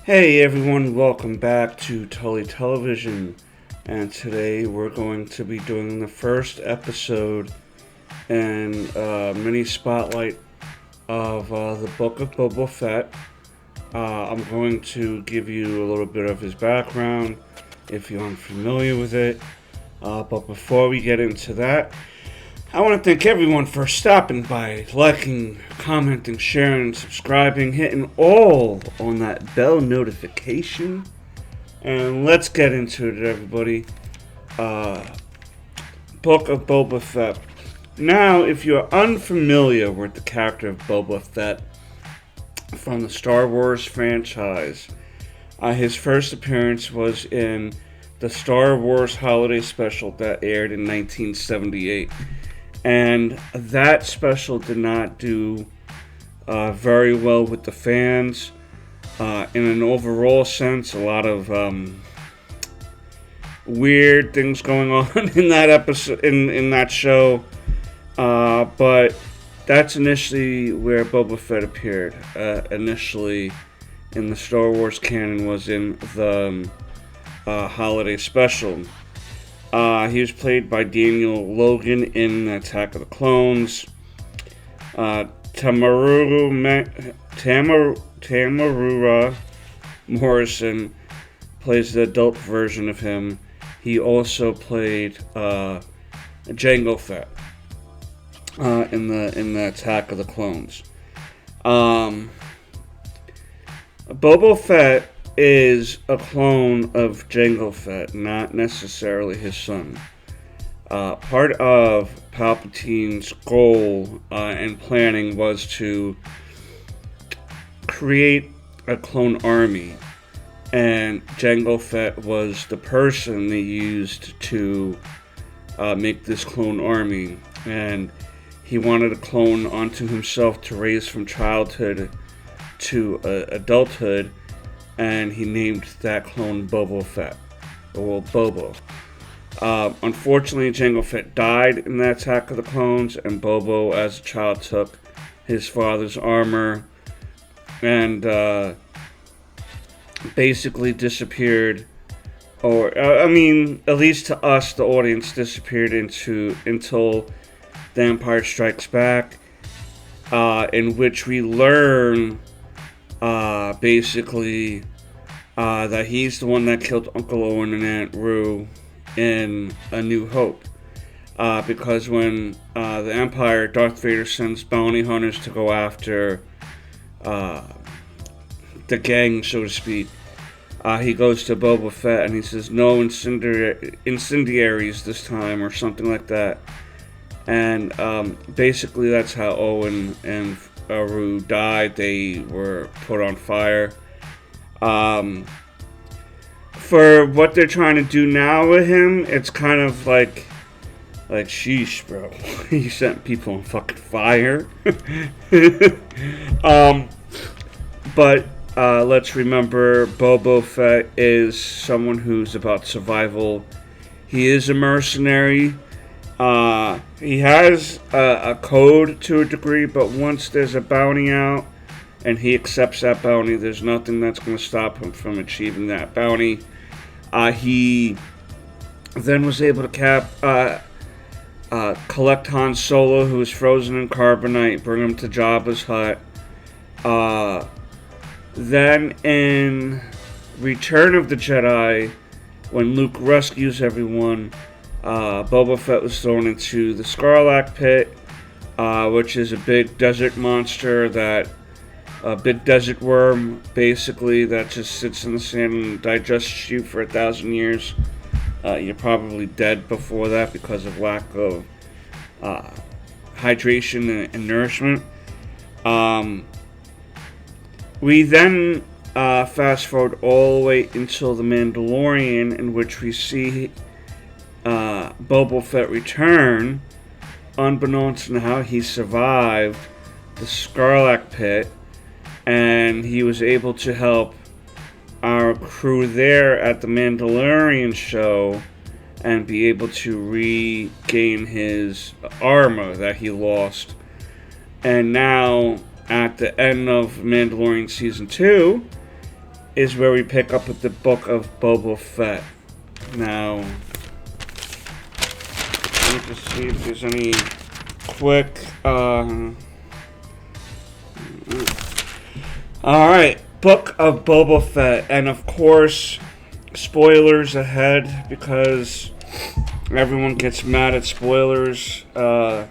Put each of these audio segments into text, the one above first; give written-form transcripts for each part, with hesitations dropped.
Hey everyone, welcome back to Tully Television, and today we're going to be doing the first episode and mini spotlight of the book of Boba Fett. I'm going to give you a little bit of his background if you're unfamiliar with it, but before we get into that, I want to thank everyone for stopping by, liking, commenting, sharing, subscribing, hitting all on that bell notification. And let's get into it, everybody. Book of Boba Fett. Now, if you're unfamiliar with the character of Boba Fett from the Star Wars franchise, his first appearance was in the Star Wars Holiday Special that aired in 1978. And that special did not do very well with the fans. In an overall sense, a lot of weird things going on in that episode, in that show. But that's initially where Boba Fett appeared. Initially, in the Star Wars canon, was in the holiday special. He was played by Daniel Logan in Attack of the Clones. Tamara Morrison plays the adult version of him. He also played Jango Fett in the Attack of the Clones. Boba Fett is a clone of Jango Fett, not necessarily his son. Part of Palpatine's goal and planning was to create a clone army, and Jango Fett was the person they used to make this clone army, and he wanted a clone onto himself to raise from childhood to adulthood, and he named that clone Boba Fett, or Bobo. Unfortunately, Jango Fett died in the Attack of the Clones, and Bobo, as a child, took his father's armor and basically disappeared, or at least to us, the audience, disappeared until The Empire Strikes Back, in which we learn basically that he's the one that killed Uncle Owen and Aunt Rue in A New Hope. Because when the Empire, Darth Vader sends bounty hunters to go after the gang, so to speak, he goes to Boba Fett and he says, "No incendiaries this time," or something like that. And basically that's how Owen and Rue died. They were put on fire. For what they're trying to do now with him, it's kind of like sheesh, bro. You sent people on fucking fire. But let's remember, Boba Fett is someone who's about survival. He is a mercenary. He has a code to a degree, but once there's a bounty out and he accepts that bounty, there's nothing that's going to stop him from achieving that bounty. He then was able to collect Han Solo, who was frozen in carbonite, bring him to Jabba's hut. Then in Return of the Jedi, when Luke rescues everyone, Boba Fett was thrown into the Sarlacc pit, which is a big desert monster, a big desert worm, basically, that just sits in the sand and digests you for 1,000 years. You're probably dead before that because of lack of hydration and nourishment. We then fast forward all the way until The Mandalorian, in which we see Boba Fett return, unbeknownst to how he survived the Sarlacc pit, and he was able to help our crew there at the Mandalorian show and be able to regain his armor that he lost. And now, at the end of Mandalorian Season 2, is where we pick up with the book of Boba Fett. Now, let me just see if there's any quick. Alright, Book of Boba Fett, and of course, spoilers ahead because everyone gets mad at spoilers. I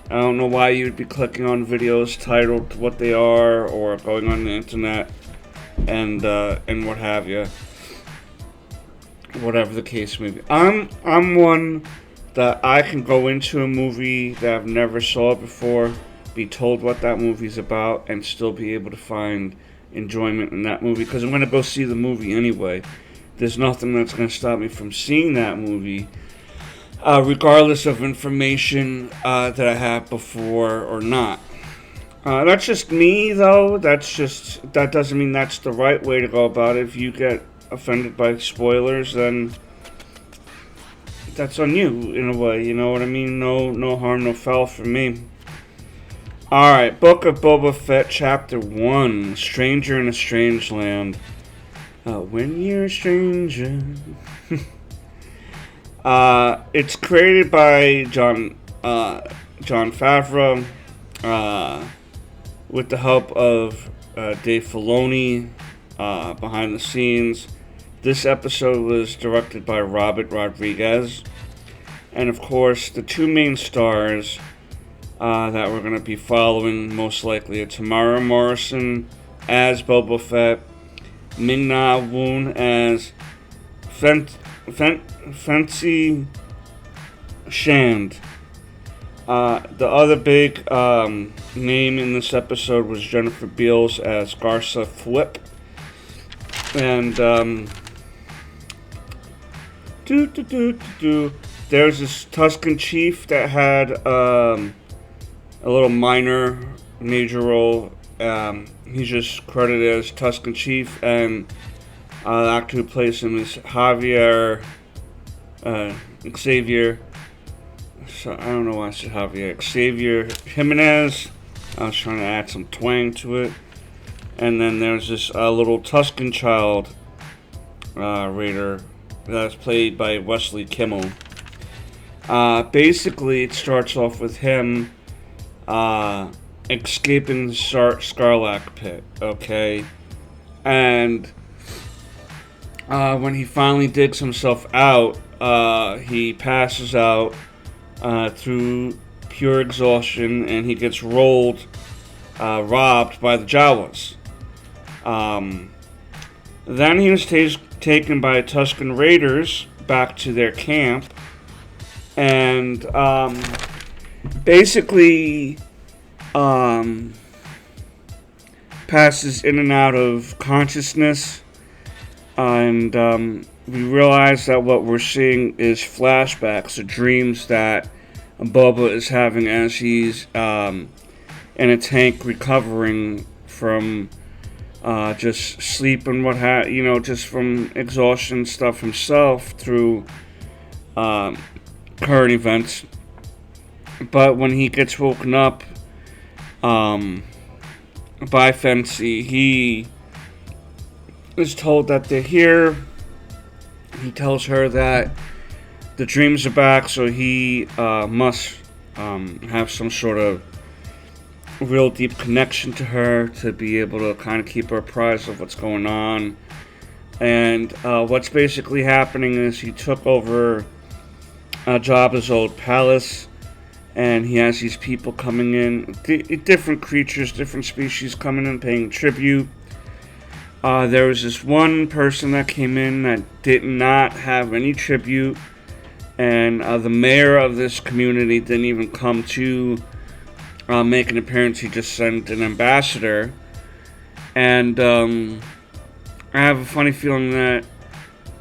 don't know why you'd be clicking on videos titled what they are or going on the internet and what have you. Whatever the case may be. I'm one that I can go into a movie that I've never saw before, be told what that movie's about, and still be able to find enjoyment in that movie because I'm going to go see the movie anyway. There's nothing that's going to stop me from seeing that movie, regardless of information that I have before or not. That's just me, though. That doesn't mean that's the right way to go about it. If you get offended by spoilers, then that's on you in a way. You know what I mean? No harm, no foul for me. Alright, Book of Boba Fett, Chapter 1, Stranger in a Strange Land. When you're a stranger. It's created by John Favreau, with the help of Dave Filoni, behind the scenes. This episode was directed by Robert Rodriguez. And of course, the two main stars that we're going to be following most likely are Tamara Morrison as Boba Fett, Ming-Na Wen as Fancy Shand. The other big name in this episode was Jennifer Beals as Garsa Flip. And there's this Tusken chief that had a little minor, major role. He's just credited as Tusken Chief, and the actor who plays him is Xavier. So I don't know why I said Javier. Xavier Jimenez. I was trying to add some twang to it. And then there's this little Tusken child raider that's played by Wesley Kimmel. Basically, it starts off with him escaping the Sarlacc pit, okay? And when he finally digs himself out, he passes out through pure exhaustion, and he gets robbed by the Jawas. Then he was taken by Tusken Raiders back to their camp, and basically passes in and out of consciousness, and we realize that what we're seeing is flashbacks or dreams that Boba is having as he's in a tank recovering from just sleep and just from exhaustion stuff himself through current events. But when he gets woken up by Fancy, he is told that they're here. He tells her that the dreams are back, so he must have some sort of real deep connection to her to be able to kind of keep her apprised of what's going on. And what's basically happening is he took over Jabba's old palace, and he has these people coming in, different creatures, different species coming in, paying tribute. There was this one person that came in that did not have any tribute, and the mayor of this community didn't even come to make an appearance. He just sent an ambassador. And I have a funny feeling that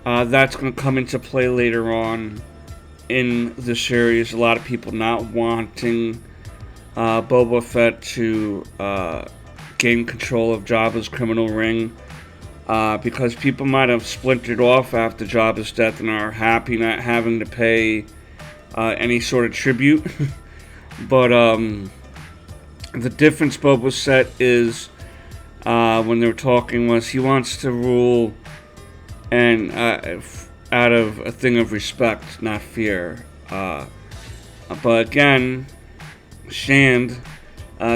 that's going to come into play later on in the series. A lot of people not wanting Boba Fett to gain control of Jabba's criminal ring, because people might have splintered off after Jabba's death and are happy not having to pay any sort of tribute. But the difference Boba Fett is when they were talking was he wants to rule and out of a thing of respect, not fear. But again, Shand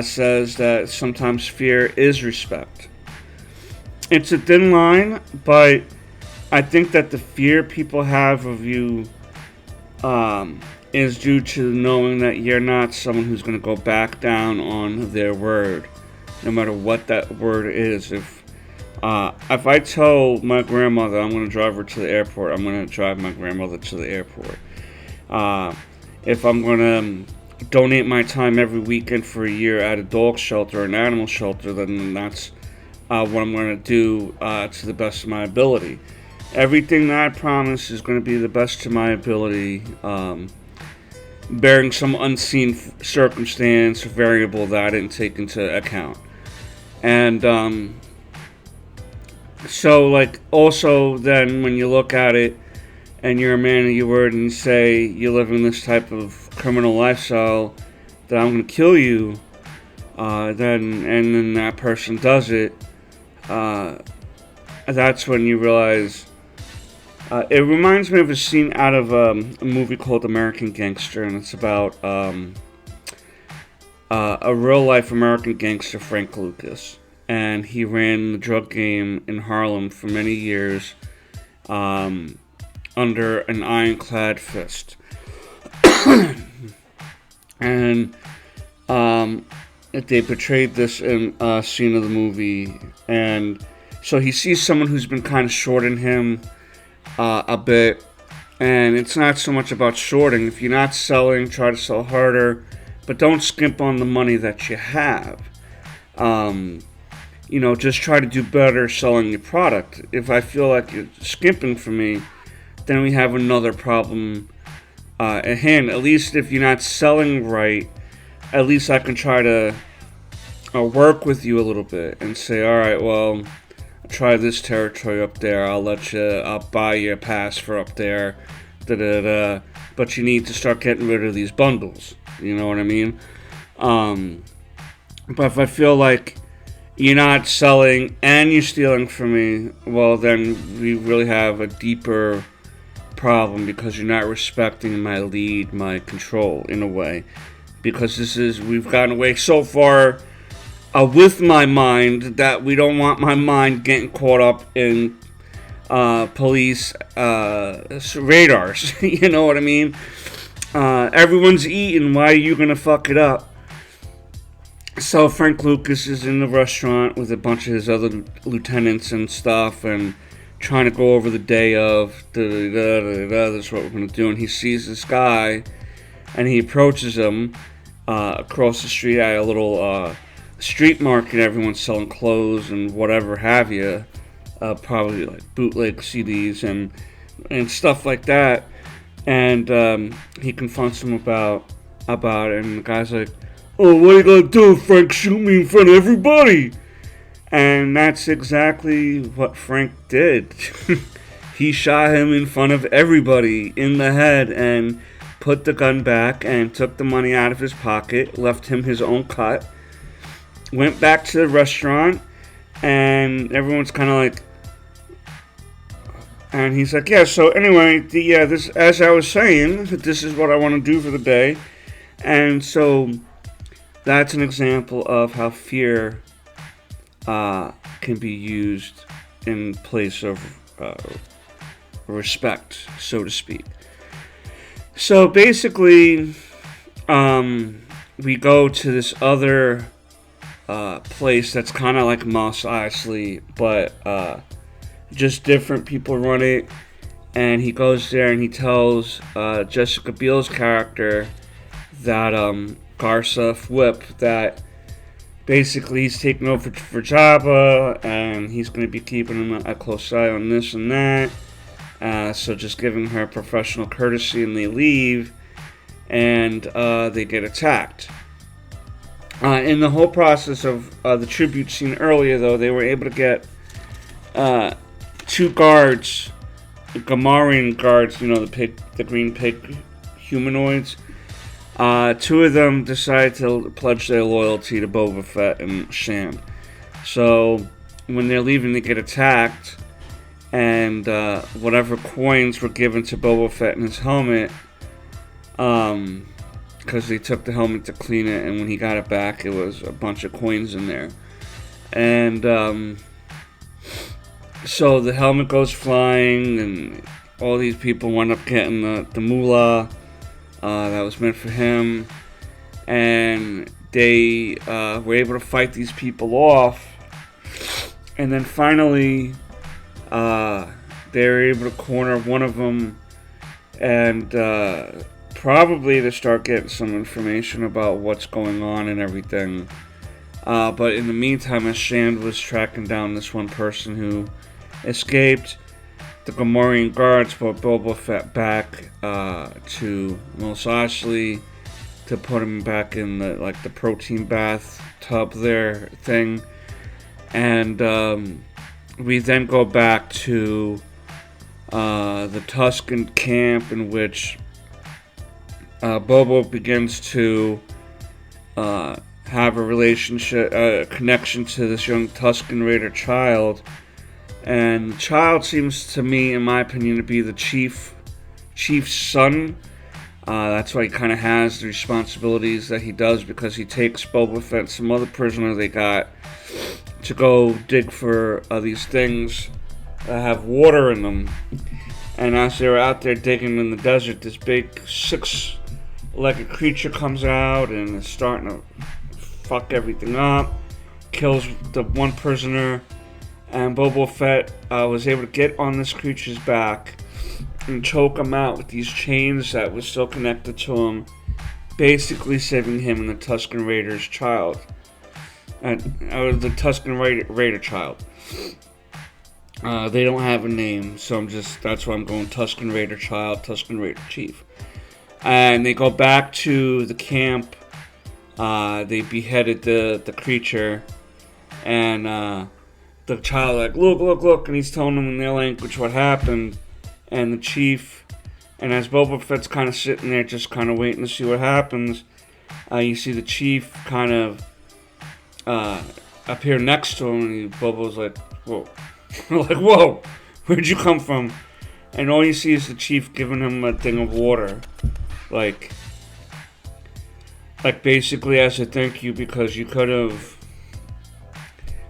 says that sometimes fear is respect. It's a thin line, but I think that the fear people have of you is due to knowing that you're not someone who's going to go back down on their word, no matter what that word is. If I tell my grandmother I'm going to drive her to the airport, I'm going to drive my grandmother to the airport. If I'm going to donate my time every weekend for a year at a dog shelter or an animal shelter, then that's what I'm going to do to the best of my ability. Everything that I promise is going to be the best to my ability, bearing some unseen circumstance or variable that I didn't take into account. And so, like, also then when you look at it and you're a man of your word and you say you're living this type of criminal lifestyle that I'm going to kill you, then that person does it, that's when you realize. It reminds me of a scene out of a movie called American Gangster, and it's about a real-life American gangster, Frank Lucas. And he ran the drug game in Harlem for many years under an ironclad fist. And they portrayed this in a scene of the movie. And so he sees someone who's been kind of shorting him a bit, and it's not so much about shorting. If you're not selling, try to sell harder, but don't skimp on the money that you have. Just try to do better selling your product. If I feel like you're skimping for me, then we have another problem at hand. At least if you're not selling right, at least I can try to work with you a little bit and say, all right, well, try this territory up there. I'll buy you a pass for up there. But you need to start getting rid of these bundles. You know what I mean? But if I feel like you're not selling and you're stealing from me, well, then we really have a deeper problem because you're not respecting my lead, my control in a way. Because we've gotten away so far with my mind that we don't want my mind getting caught up in police radars. You know what I mean? Everyone's eating. Why are you gonna fuck it up? So Frank Lucas is in the restaurant with a bunch of his other lieutenants and stuff, and trying to go over the day of this is what we're gonna do. And he sees this guy, and he approaches him across the street at a little street market. Everyone's selling clothes and whatever have you, probably like bootleg CDs and stuff like that. And he confronts him about it, and the guy's like, "Oh, what are you gonna do, Frank? Shoot me in front of everybody?" And that's exactly what Frank did. He shot him in front of everybody in the head and put the gun back and took the money out of his pocket, left him his own cut, went back to the restaurant, and everyone's kind of like, and he's like, yeah, so anyway, this, as I was saying, this is what I want to do for the day. And so that's an example of how fear can be used in place of respect, so to speak. So basically, we go to this other place that's kind of like Mos Eisley, but just different people run it. And he goes there and he tells Jessica Biel's character that Garza Whip that basically he's taking over for Jabba, and he's going to be keeping a close eye on this and that. So just giving her professional courtesy, and they leave, and they get attacked. In the whole process of the tribute scene earlier, though, they were able to get two guards, Gamorrean guards, the green pig humanoids. Two of them decided to pledge their loyalty to Boba Fett and Shand. So when they're leaving, they get attacked, and whatever coins were given to Boba Fett in his helmet, because they took the helmet to clean it, and when he got it back, it was a bunch of coins in there. And so the helmet goes flying, and all these people wind up getting the moolah that was meant for him. And they were able to fight these people off. And then finally, they were able to corner one of them, and probably to start getting some information about what's going on and everything. But in the meantime, as Shand was tracking down this one person who escaped, the Gamorrean guards brought Boba Fett back to Mos Eisley to put him back in the protein bath tub there thing. And we then go back to the Tusken camp, in which Boba begins to have a relationship, a connection to this young Tusken Raider child. And the child seems to me, in my opinion, to be the chief's son. That's why he kind of has the responsibilities that he does, because he takes Boba Fett, some other prisoner they got, to go dig for these things that have water in them. And as they were out there digging in the desert, this big 6-legged creature comes out and is starting to fuck everything up, kills the one prisoner, and Boba Fett was able to get on this creature's back and choke him out with these chains that were still connected to him, basically saving him and the Tusken Raider's child. The Tusken Raider child. They don't have a name, so that's why I'm going Tusken Raider child, Tusken Raider chief. And they go back to the camp. They beheaded the creature, and the child like, look, and he's telling them in their language what happened. And the chief, and as Boba Fett's kind of sitting there just kind of waiting to see what happens, you see the chief kind of appear next to him, and Boba's like, whoa. Like, whoa, where'd you come from? And all you see is the chief giving him a thing of water. Like basically as a thank you, because you could have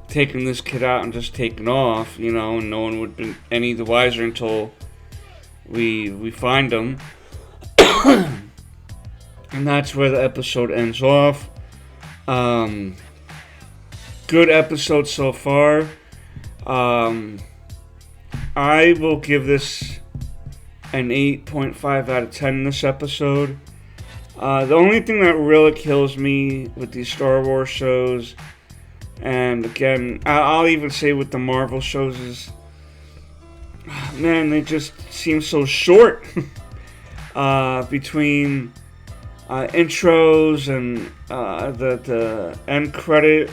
taken this kid out and just taken off, and no one would have been any the wiser until we find him. And that's where the episode ends off. Good episode so far. I will give this an 8.5 out of 10 this episode. The only thing that really kills me with these Star Wars shows, and again, I'll even say with the Marvel shows, is, man, they just seem so short. Between intros and the end credit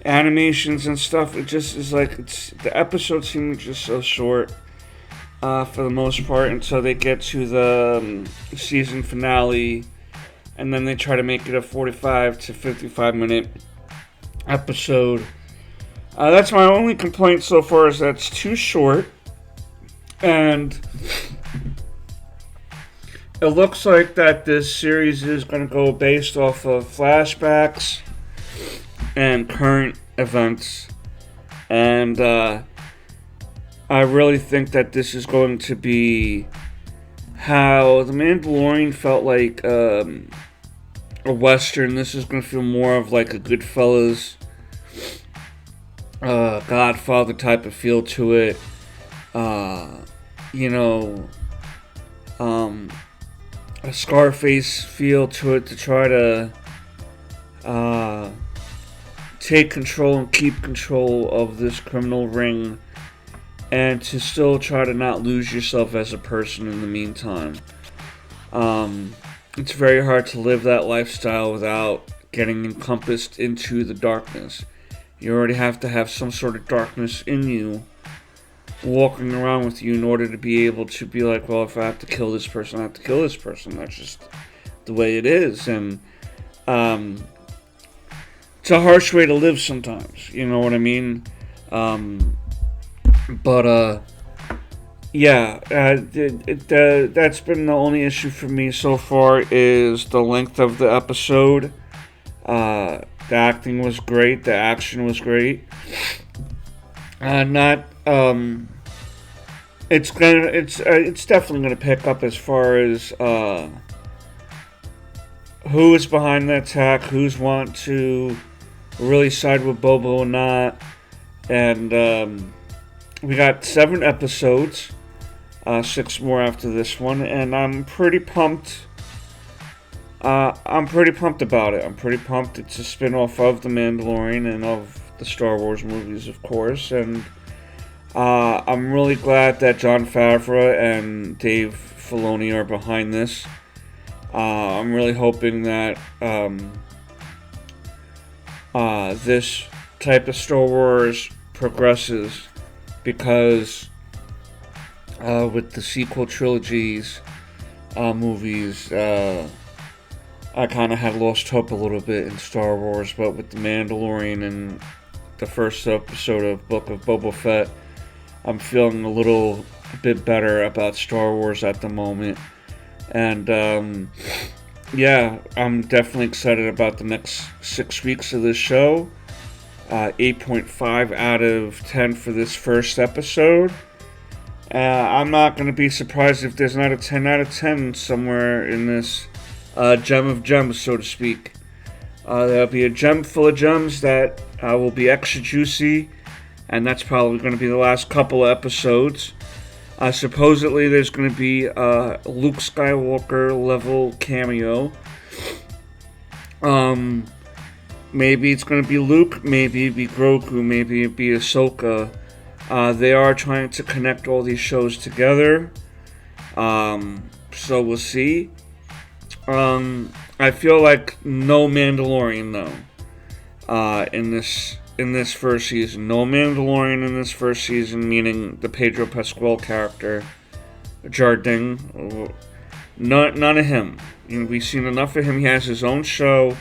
animations and stuff, it just is like the episodes seem just so short for the most part until they get to the season finale, and then they try to make it a 45 to 55 minute episode. That's my only complaint so far, is that it's too short, and it looks like that this series is going to go based off of flashbacks and current events, and I really think that this is going to be how The Mandalorian felt like a Western. This is going to feel more of like a Goodfellas, Godfather type of feel to it. A Scarface feel to it, to try to take control and keep control of this criminal ring, and to still try to not lose yourself as a person in the meantime. It's very hard to live that lifestyle without getting encompassed into the darkness. You already have to have some sort of darkness in you walking around with you in order to be able to be like, well, if I have to kill this person, I have to kill this person. That's just the way it is. And it's a harsh way to live sometimes. You know what I mean? But yeah, that's been the only issue for me so far is the length of the episode. The acting was great. The action was great. It's definitely gonna pick up as far as who is behind the attack, who's want to really side with Boba or not, and we got 7 episodes, 6 more after this one, and I'm pretty pumped. I'm pretty pumped about it. I'm pretty pumped. It's a spin-off of The Mandalorian and of the Star Wars movies, of course, and I'm really glad that Jon Favreau and Dave Filoni are behind this. I'm really hoping that this type of Star Wars progresses, because with the sequel trilogies movies, I kind of had lost hope a little bit in Star Wars, but with The Mandalorian and the first episode of Book of Boba Fett, I'm feeling a little bit better about Star Wars at the moment. And yeah, I'm definitely excited about the next 6 weeks of this show. 8.5 out of 10 for this first episode. I'm not going to be surprised if there's not a 10 out of 10 somewhere in this gem of gems, so to speak. There'll be a gem full of gems that will be extra juicy, and that's probably going to be the last couple of episodes. Supposedly there's going to be a Luke Skywalker level cameo. Maybe it's going to be Luke, maybe it'd be Grogu, maybe it'd be Ahsoka. They are trying to connect all these shows together. So we'll see. I feel like no Mandalorian though. In this first season, no Mandalorian in this first season, meaning the Pedro Pascal character, Jardine. None of him. You know, we've seen enough of him. He has his own show.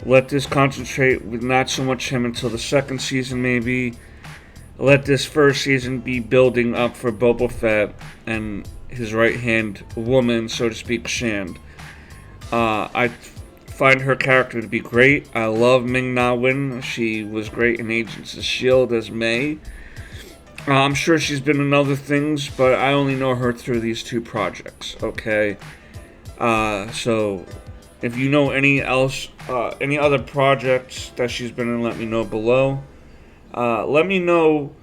Let this concentrate with not so much him until the second season, maybe. Let this first season be building up for Boba Fett and his right-hand woman, so to speak, Shand. I find her character to be great. I love Ming-Na Wen. She was great in Agents of S.H.I.E.L.D. as May. I'm sure she's been in other things, but I only know her through these 2 projects, okay? So if you know any other projects that she's been in, let me know below. Let me know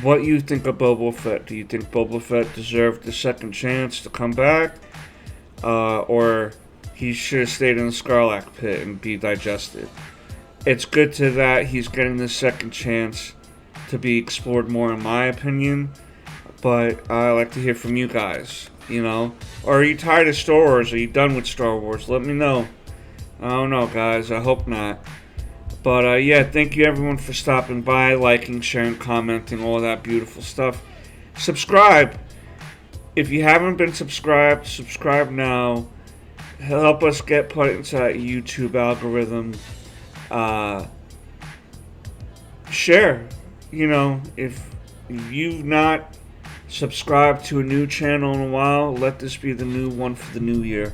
what you think of Boba Fett. Do you think Boba Fett deserved the second chance to come back? Or he should have stayed in the Sarlacc pit and be digested? It's good to that he's getting the second chance to be explored more, in my opinion. But I like to hear from you guys, you know. Or are you tired of Star Wars? Are you done with Star Wars? Let me know. I don't know, guys. I hope not. But yeah, thank you everyone for stopping by, liking, sharing, commenting, all that beautiful stuff. Subscribe. If you haven't been subscribed, subscribe now. Help us get put into that YouTube algorithm. Share. You know, if you've not subscribed to a new channel in a while, let this be the new one for the new year.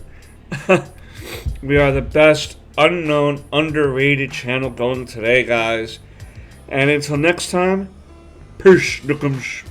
We are the best unknown, underrated channel going today, guys. And until next time, peace, Nookums.